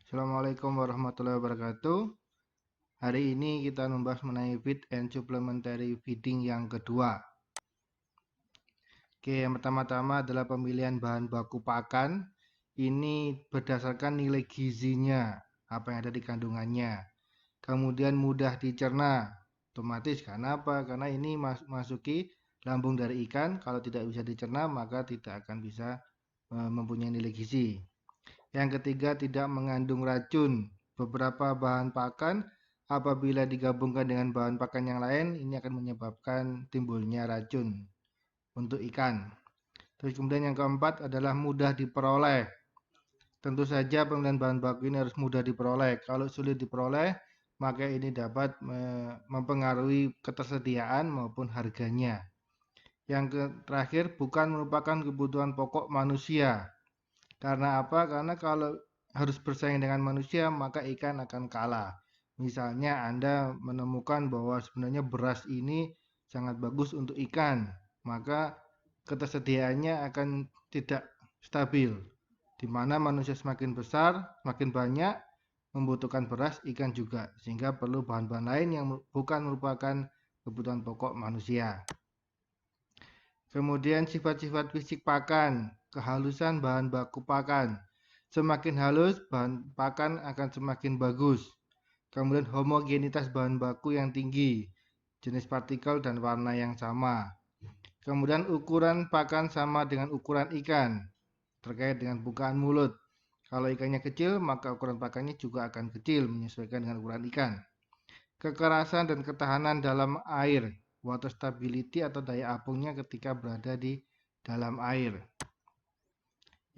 Assalamualaikum warahmatullahi wabarakatuh. Hari ini kita membahas mengenai feed and supplementary feeding yang kedua. Oke, yang pertama-tama adalah pemilihan bahan baku pakan. Ini berdasarkan nilai gizinya, apa yang ada di kandungannya. Kemudian mudah dicerna, otomatis karena apa? Karena ini masuki lambung dari ikan. Kalau tidak bisa dicerna, maka tidak akan bisa mempunyai nilai gizi. Yang ketiga, tidak mengandung racun. Beberapa bahan pakan apabila digabungkan dengan bahan pakan yang lain, ini akan menyebabkan timbulnya racun untuk ikan. Terus kemudian yang keempat adalah mudah diperoleh. Tentu saja pemilihan bahan baku ini harus mudah diperoleh. Kalau sulit diperoleh, maka ini dapat mempengaruhi ketersediaan maupun harganya. Yang terakhir, bukan merupakan kebutuhan pokok manusia. Karena apa? Karena kalau harus bersaing dengan manusia, maka ikan akan kalah. Misalnya Anda menemukan bahwa sebenarnya beras ini sangat bagus untuk ikan, maka ketersediaannya akan tidak stabil. Di mana manusia semakin besar, semakin banyak membutuhkan beras, ikan juga. Sehingga perlu bahan-bahan lain yang bukan merupakan kebutuhan pokok manusia. Kemudian sifat-sifat fisik pakan, kehalusan bahan baku pakan. Semakin halus, bahan pakan akan semakin bagus. Kemudian homogenitas bahan baku yang tinggi, jenis partikel dan warna yang sama. Kemudian ukuran pakan sama dengan ukuran ikan, terkait dengan bukaan mulut. Kalau ikannya kecil, maka ukuran pakannya juga akan kecil, menyesuaikan dengan ukuran ikan. Kekerasan dan ketahanan dalam air, water stability atau daya apungnya ketika berada di dalam air.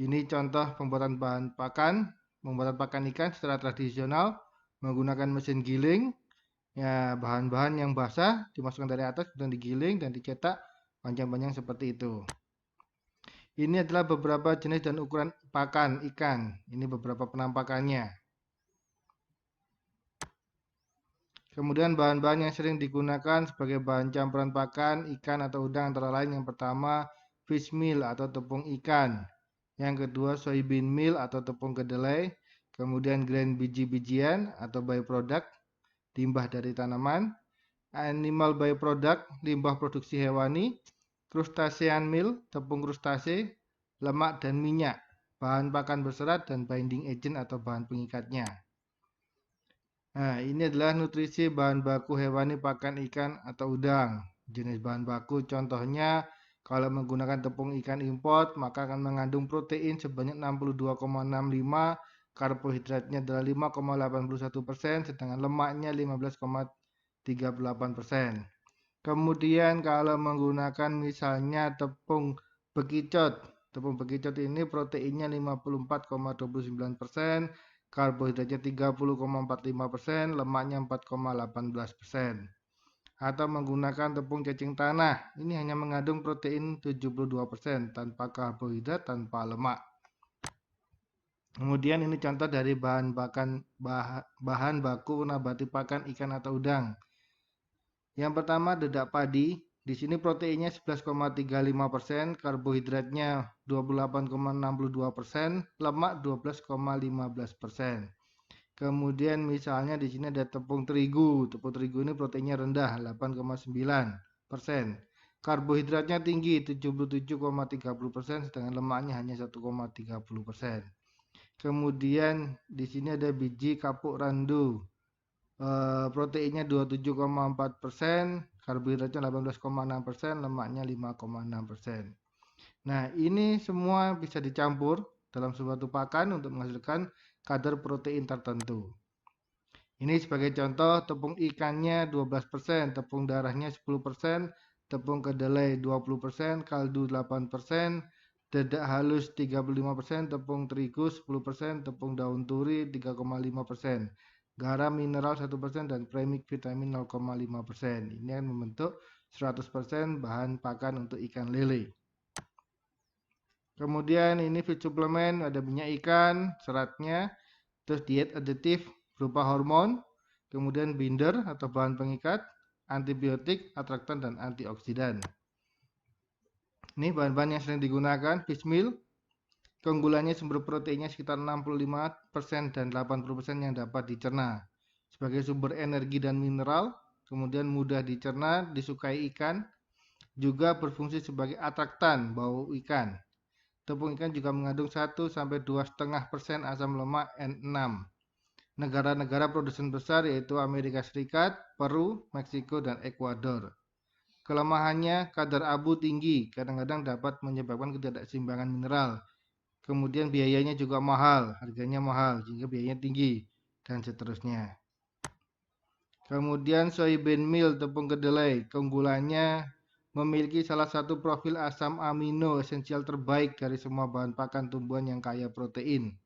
Ini contoh pembuatan bahan pakan, pembuatan pakan ikan secara tradisional menggunakan mesin giling. Ya, bahan-bahan yang basah dimasukkan dari atas, kemudian digiling dan dicetak panjang-panjang seperti itu. Ini adalah beberapa jenis dan ukuran pakan ikan. Ini beberapa penampakannya. Kemudian bahan-bahan yang sering digunakan sebagai bahan campuran pakan ikan atau udang antara lain yang pertama fish meal atau tepung ikan. Yang kedua soybean meal atau tepung kedelai. Kemudian grain biji-bijian atau byproduct, limbah dari tanaman. Animal byproduct, limbah produksi hewani. Crustacean meal, tepung krustase, lemak dan minyak, bahan pakan berserat dan binding agent atau bahan pengikatnya. Nah, ini adalah nutrisi bahan baku hewani pakan ikan atau udang. Jenis bahan baku contohnya kalau menggunakan tepung ikan import maka akan mengandung protein sebanyak 62,65, karbohidratnya adalah 5,81%, sedangkan lemaknya 15,38%. Kemudian kalau menggunakan misalnya tepung bekicot ini proteinnya 54,29%, karbohidratnya 30,45%, lemaknya 4,18%. Atau menggunakan tepung cacing tanah, ini hanya mengandung protein 72% tanpa karbohidrat, tanpa lemak. Kemudian ini contoh dari bahan baku nabati pakan ikan atau udang. Yang pertama dedak padi. Di sini proteinnya 11,35%, karbohidratnya 28,62%, lemak 12,15%. Kemudian misalnya di sini ada tepung terigu. Tepung terigu ini proteinnya rendah 8,9%. Karbohidratnya tinggi 77,30%, sedangkan lemaknya hanya 1,30%. Kemudian di sini ada biji kapuk randu. Proteinnya 27,4%, karbohidratnya 18,6%, lemaknya 5,6%. Nah, ini semua bisa dicampur dalam suatu pakan untuk menghasilkan kadar protein tertentu. Ini sebagai contoh tepung ikannya 12%, tepung darahnya 10%, tepung kedelai 20%, kaldu 8%, dedak halus 35%, tepung terigu 10%, tepung daun turi 3,5%. Garam mineral 1% dan premix vitamin 0,5%. Ini akan membentuk 100% bahan pakan untuk ikan lele. Kemudian ini feed suplemen, ada minyak ikan, seratnya, terus diet aditif berupa hormon, kemudian binder atau bahan pengikat, antibiotik, atraktan dan antioksidan. Ini bahan-bahan yang sering digunakan, fish meal. Keunggulannya sumber proteinnya sekitar 65% dan 80% yang dapat dicerna. Sebagai sumber energi dan mineral, kemudian mudah dicerna, disukai ikan, juga berfungsi sebagai atraktan bau ikan. Tepung ikan juga mengandung 1-2,5% asam lemak N6. Negara-negara produsen besar yaitu Amerika Serikat, Peru, Meksiko, dan Ekuador. Kelemahannya, kadar abu tinggi, kadang-kadang dapat menyebabkan ketidakseimbangan mineral. Kemudian biayanya juga mahal, harganya mahal, sehingga biayanya tinggi, dan seterusnya. Kemudian soybean meal, tepung kedelai, keunggulannya memiliki salah satu profil asam amino esensial terbaik dari semua bahan pakan tumbuhan yang kaya protein.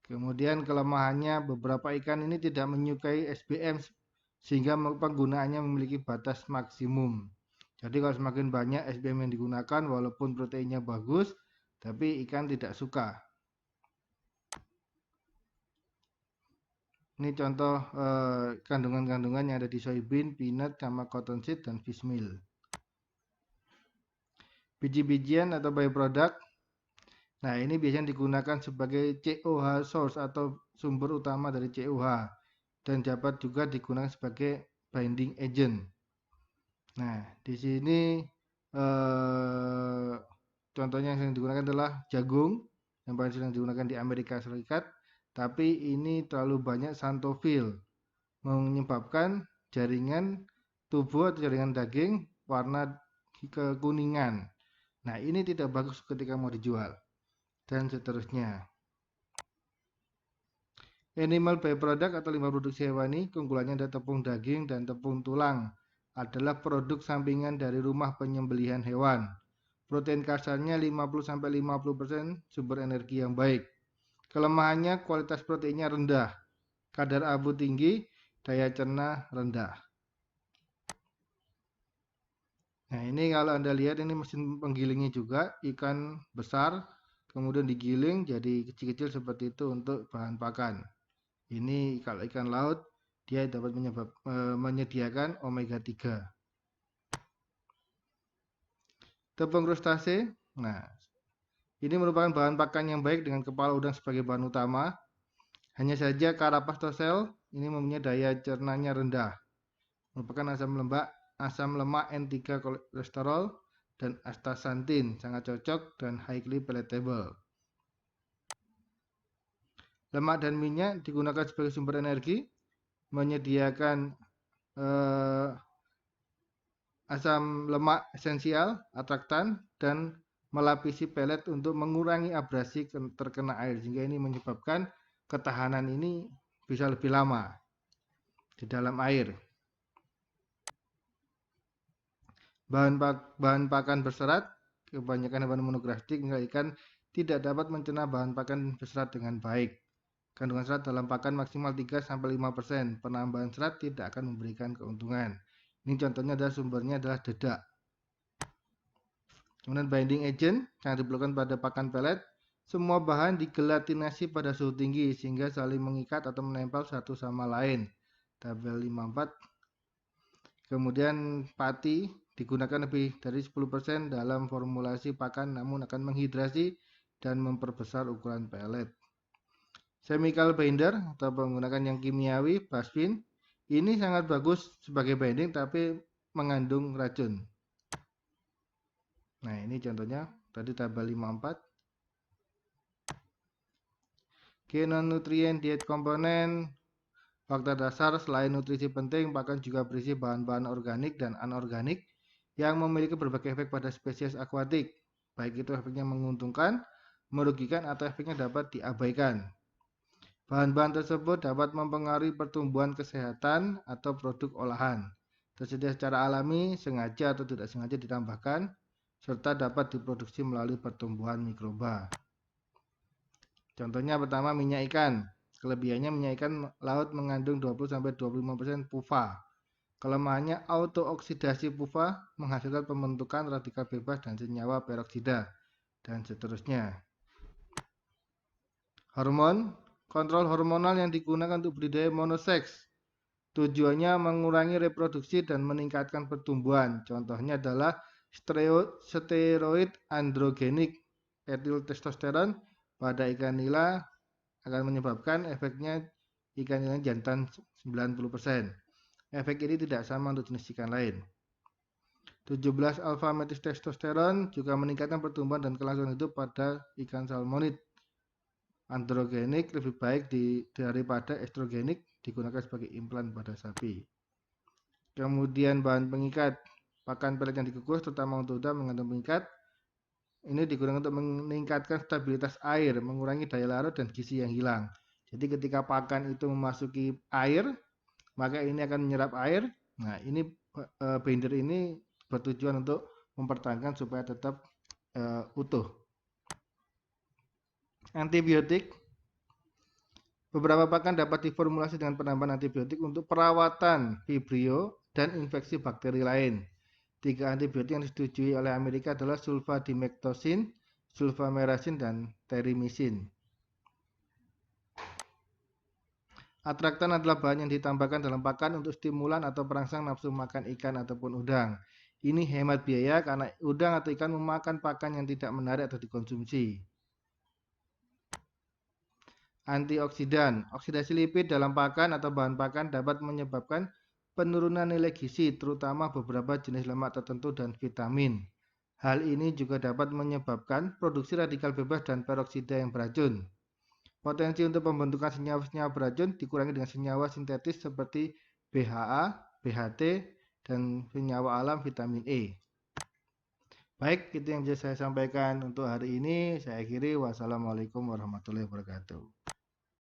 Kemudian kelemahannya, beberapa ikan ini tidak menyukai SBM sehingga penggunaannya memiliki batas maksimum. Jadi kalau semakin banyak SBM yang digunakan walaupun proteinnya bagus, tapi ikan tidak suka. Ini contoh kandungan-kandungan yang ada di soybean, peanut, sama cottonseed dan fish meal. Biji-bijian atau byproduct. Nah, ini biasanya digunakan sebagai COH source atau sumber utama dari COH dan dapat juga digunakan sebagai binding agent. Nah, di sini contohnya yang sering digunakan adalah jagung yang paling sering digunakan di Amerika Serikat, tapi ini terlalu banyak xanthofil menyebabkan jaringan tubuh atau jaringan daging warna kekuningan. Nah, ini tidak bagus ketika mau dijual dan seterusnya. Animal byproduct atau limbah produksi hewani, keunggulannya ada tepung daging dan tepung tulang adalah produk sampingan dari rumah penyembelihan hewan. Protein kasarnya 50-50% sumber energi yang baik. Kelemahannya kualitas proteinnya rendah, kadar abu tinggi, daya cerna rendah. Nah, ini kalau Anda lihat ini mesin penggilingnya juga ikan besar, kemudian digiling jadi kecil-kecil seperti itu untuk bahan pakan. Ini kalau ikan laut dia dapat menyediakan omega 3. Tepung krustase. Nah, ini merupakan bahan pakan yang baik dengan kepala udang sebagai bahan utama. Hanya saja Carapastosel ini mempunyai daya cernanya rendah. Merupakan asam lemak N3 kolesterol dan astaxanthin, sangat cocok dan highly palatable. Lemak dan minyak digunakan sebagai sumber energi, menyediakan asam lemak esensial, atraktan, dan melapisi pelet untuk mengurangi abrasi terkena air, sehingga ini menyebabkan ketahanan ini bisa lebih lama di dalam air. Bahan pakan berserat, kebanyakan hewan monografik hingga ikan tidak dapat mencerna bahan pakan berserat dengan baik. Kandungan serat dalam pakan maksimal 3-5%. Penambahan serat tidak akan memberikan keuntungan. Ini contohnya adalah sumbernya adalah dedak. Kemudian binding agent yang diperlukan pada pakan pelet. Semua bahan digelatinasi pada suhu tinggi sehingga saling mengikat atau menempel satu sama lain. Tabel 54. Kemudian pati digunakan lebih dari 10% dalam formulasi pakan namun akan menghidrasi dan memperbesar ukuran pelet. Chemical binder atau menggunakan yang kimiawi, Basfin, ini sangat bagus sebagai binding tapi mengandung racun. Nah, ini contohnya tadi tabel 54. Non nutrien diet komponen. Fakta dasar selain nutrisi penting, pakan juga berisi bahan-bahan organik dan anorganik yang memiliki berbagai efek pada spesies akuatik. Baik itu efeknya menguntungkan, merugikan, atau efeknya dapat diabaikan. Bahan-bahan tersebut dapat mempengaruhi pertumbuhan kesehatan atau produk olahan. Tersedia secara alami, sengaja atau tidak sengaja ditambahkan, serta dapat diproduksi melalui pertumbuhan mikroba. Contohnya pertama minyak ikan. Kelebihannya minyak ikan laut mengandung 20-25% PUFA. Kelemahannya autooksidasi PUFA menghasilkan pembentukan radikal bebas dan senyawa peroksida dan seterusnya. Hormon, kontrol hormonal yang digunakan untuk budidaya monoseks. Tujuannya mengurangi reproduksi dan meningkatkan pertumbuhan. Contohnya adalah steroid androgenik, etil testosteron, pada ikan nila akan menyebabkan efeknya ikan nila jantan 90%. Efek ini tidak sama untuk jenis ikan lain. 17 alfa methyltestosteron juga meningkatkan pertumbuhan dan kelangsungan hidup pada ikan salmonid. Androgenik lebih baik daripada estrogenik, digunakan sebagai implan pada sapi. Kemudian bahan pengikat, pakan pelet yang dikukus terutama untuk udang mengandung pengikat. Ini digunakan untuk meningkatkan stabilitas air, mengurangi daya larut dan gizi yang hilang. Jadi ketika pakan itu memasuki air, maka ini akan menyerap air. Nah, ini binder ini bertujuan untuk mempertahankan supaya tetap utuh. Antibiotik. Beberapa pakan dapat diformulasi dengan penambahan antibiotik untuk perawatan vibrio dan infeksi bakteri lain. 3 antibiotik yang disetujui oleh Amerika adalah sulfadimectosin, sulfameracin, dan terimisin. Atraktan adalah bahan yang ditambahkan dalam pakan untuk stimulan atau perangsang nafsu makan ikan ataupun udang. Ini hemat biaya karena udang atau ikan memakan pakan yang tidak menarik atau dikonsumsi. Antioksidan. Oksidasi lipid dalam pakan atau bahan pakan dapat menyebabkan penurunan nilai gizi, terutama beberapa jenis lemak tertentu dan vitamin. Hal ini juga dapat menyebabkan produksi radikal bebas dan peroksida yang beracun. Potensi untuk pembentukan senyawa-senyawa beracun dikurangi dengan senyawa sintetis seperti BHA, BHT, dan senyawa alam vitamin E. Baik, itu yang bisa saya sampaikan untuk hari ini. Saya akhiri. Wassalamualaikum warahmatullahi wabarakatuh.